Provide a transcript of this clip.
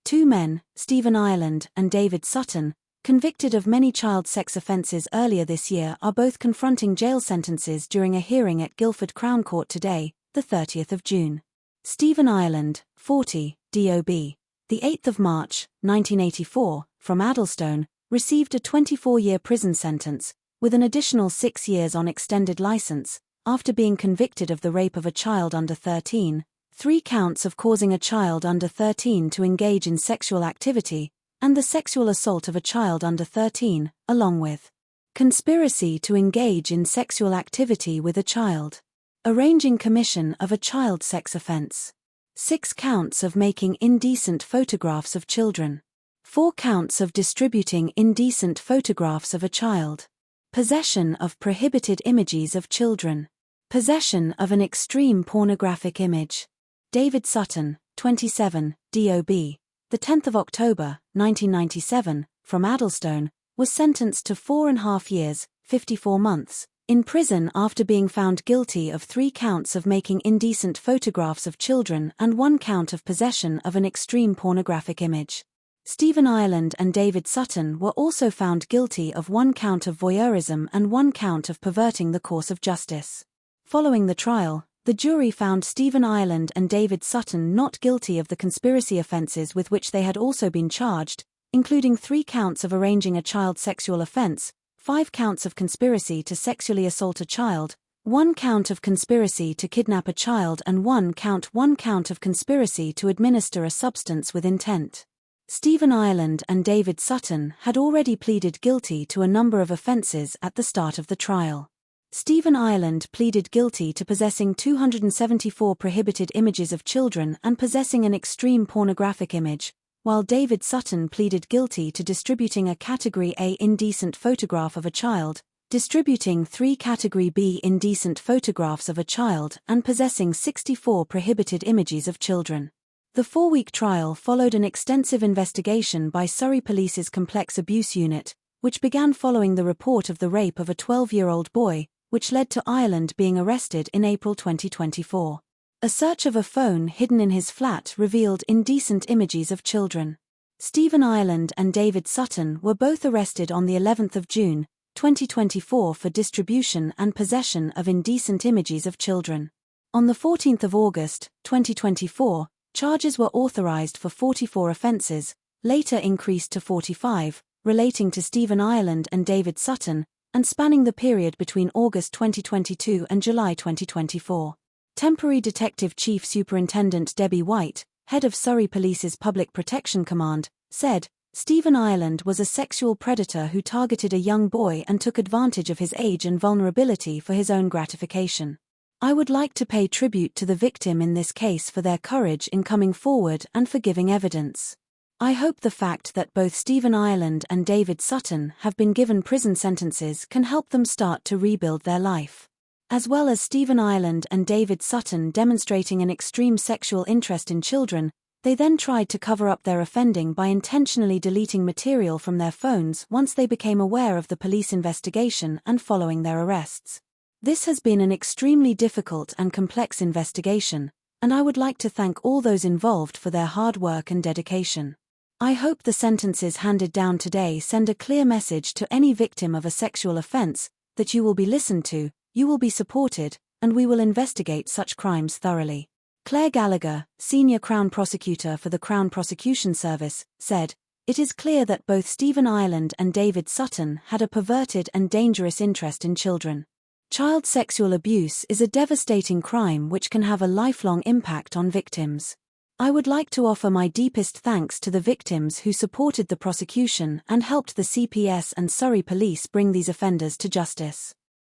Two men, Stephen Ireland and David Sutton, convicted of many child sex offences earlier this year, are both confronting jail sentences during a hearing at Guildford Crown Court today, the 30th of June. Stephen Ireland, 40, DOB, the 8th of March, 1984, from Addlestone, received a 24-year prison sentence, with an additional 6 years on extended licence, after being convicted of the rape of a child under 13, 3 counts of causing a child under 13 to engage in sexual activity, and the sexual assault of a child under 13, along with conspiracy to engage in sexual activity with a child, arranging commission of a child sex offence, 6 counts of making indecent photographs of children, 4 counts of distributing indecent photographs of a child, possession of prohibited images of children, possession of an extreme pornographic image. David Sutton, 27, DOB, the 10th of October, 1997, from Addlestone, was sentenced to 4.5 years, 54 months, in prison after being found guilty of 3 counts of making indecent photographs of children and 1 count of possession of an extreme pornographic image. Stephen Ireland and David Sutton were also found guilty of 1 count of voyeurism and 1 count of perverting the course of justice. Following the trial, the jury found Stephen Ireland and David Sutton not guilty of the conspiracy offences with which they had also been charged, including 3 counts of arranging a child sexual offence, 5 counts of conspiracy to sexually assault a child, 1 count of conspiracy to kidnap a child and 1 count of conspiracy to administer a substance with intent. Stephen Ireland and David Sutton had already pleaded guilty to a number of offences at the start of the trial. Stephen Ireland pleaded guilty to possessing 274 prohibited images of children and possessing an extreme pornographic image, while David Sutton pleaded guilty to distributing a Category A indecent photograph of a child, distributing 3 Category B indecent photographs of a child and possessing 64 prohibited images of children. The 4-week trial followed an extensive investigation by Surrey Police's Complex Abuse Unit, which began following the report of the rape of a 12-year-old boy, which led to Ireland being arrested in April 2024. A search of a phone hidden in his flat revealed indecent images of children. Stephen Ireland and David Sutton were both arrested on the 11th of June, 2024 for distribution and possession of indecent images of children. On the 14th of August, 2024, charges were authorised for 44 offences, later increased to 45, relating to Stephen Ireland and David Sutton, and spanning the period between August 2022 and July 2024. Temporary Detective Chief Superintendent Debbie White, head of Surrey Police's Public Protection Command, said, "Stephen Ireland was a sexual predator who targeted a young boy and took advantage of his age and vulnerability for his own gratification. I would like to pay tribute to the victim in this case for their courage in coming forward and for giving evidence. I hope the fact that both Stephen Ireland and David Sutton have been given prison sentences can help them start to rebuild their life." As well as Stephen Ireland and David Sutton demonstrating an extreme sexual interest in children, they then tried to cover up their offending by intentionally deleting material from their phones once they became aware of the police investigation and following their arrests. This has been an extremely difficult and complex investigation, and I would like to thank all those involved for their hard work and dedication. I hope the sentences handed down today send a clear message to any victim of a sexual offence, that you will be listened to, you will be supported, and we will investigate such crimes thoroughly. Claire Gallagher, Senior Crown Prosecutor for the Crown Prosecution Service, said, "It is clear that both Stephen Ireland and David Sutton had a perverted and dangerous interest in children. Child sexual abuse is a devastating crime which can have a lifelong impact on victims. I would like to offer my deepest thanks to the victims who supported the prosecution and helped the CPS and Surrey Police bring these offenders to justice.